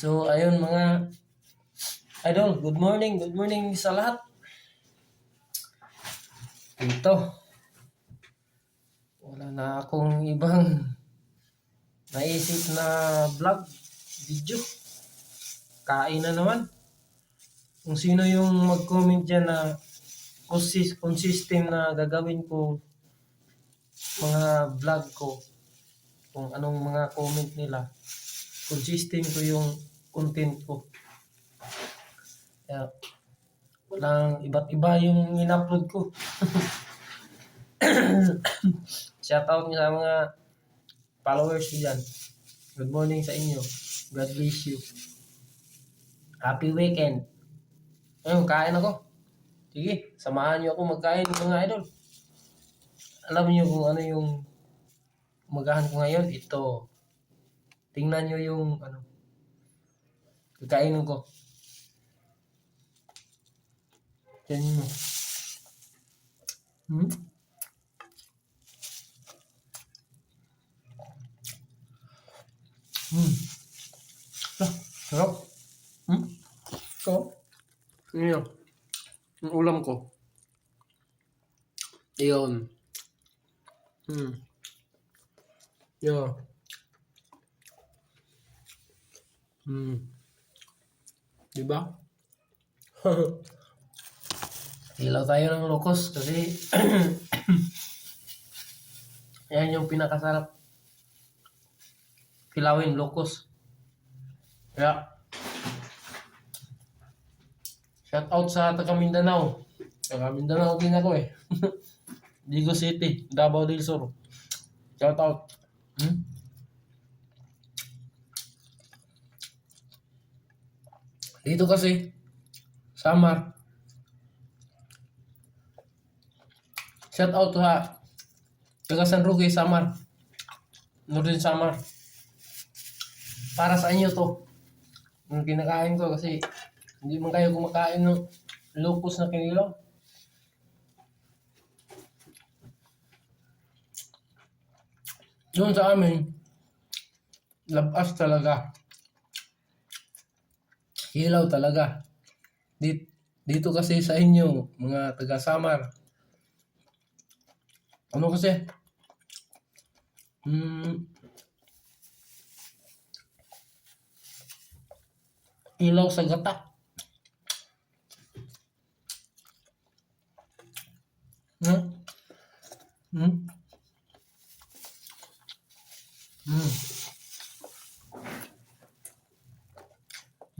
So, ayun mga idol, good morning sa lahat. Ito, wala na akong ibang naisip na vlog, video. Kain na naman. Kung sino yung mag-comment dyan na consistent na gagawin ko mga vlog ko, kung anong mga comment nila, consistent ko yung content ko. Kaya, walang iba't iba yung in-upload ko. Shoutout nga sa mga followers ko dyan. Good morning sa inyo. God bless you. Happy weekend. Ayun, kain ako. Sige, samahan niyo ako magkain mga idol. Alam niyo kung ano yung umagahan ko ngayon? Ito. Tingnan niyo yung kakainin ko. Tingnan mo. Sarap. So, yun yung ulam ko. Yun. Yun. Diba? Ilaw tayo ng locos kasi yan yung pinakasarap. Kilawin, locos. Kaya, shout out sa taga Mindanao. Taga Mindanao din ako eh. Digo City, Davao del Sur. Shout out. Dito kasi, Samar. Shout out sa taga San Roque, Samar. Northern Samar. Para sa inyo to. Yung kinakain ko kasi hindi man kayo kumakain ng locos na kinilaw. Doon sa amin, labas talaga. Hilaw talaga. Dito kasi sa inyo, mga taga-Samar. Ano kasi? Ilaw sa gata.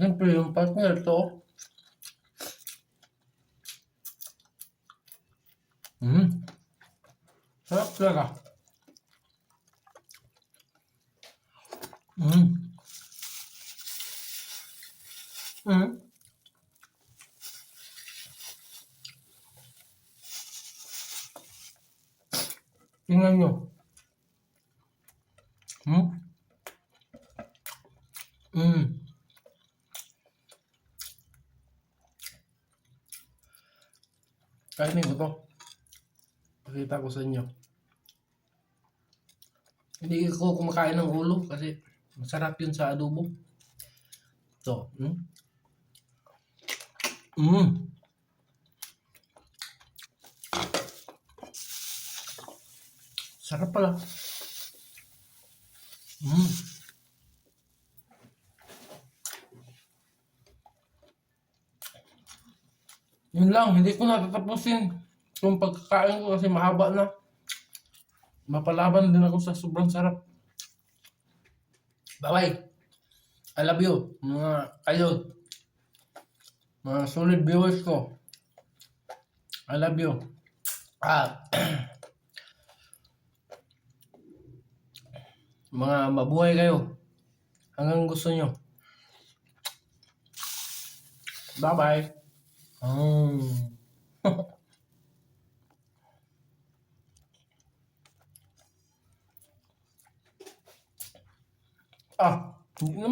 Siyempre yung partner to. Sarap talaga. Tingnan nyo. Kainin ko to. Pakita ko sa inyo. Hindi ko kumakain ng ulo kasi masarap yun sa adobo. So, sarap pala. Yun lang, hindi ko natatapusin yung pagkakain ko kasi mahaba na. Mapalaban din ako sa sobrang sarap. Bye-bye. I love you, mga kayo. Mga solid viewers ko. I love you. Mga mabuhay kayo. Hanggang gusto nyo. Bye-bye. Hindi naman.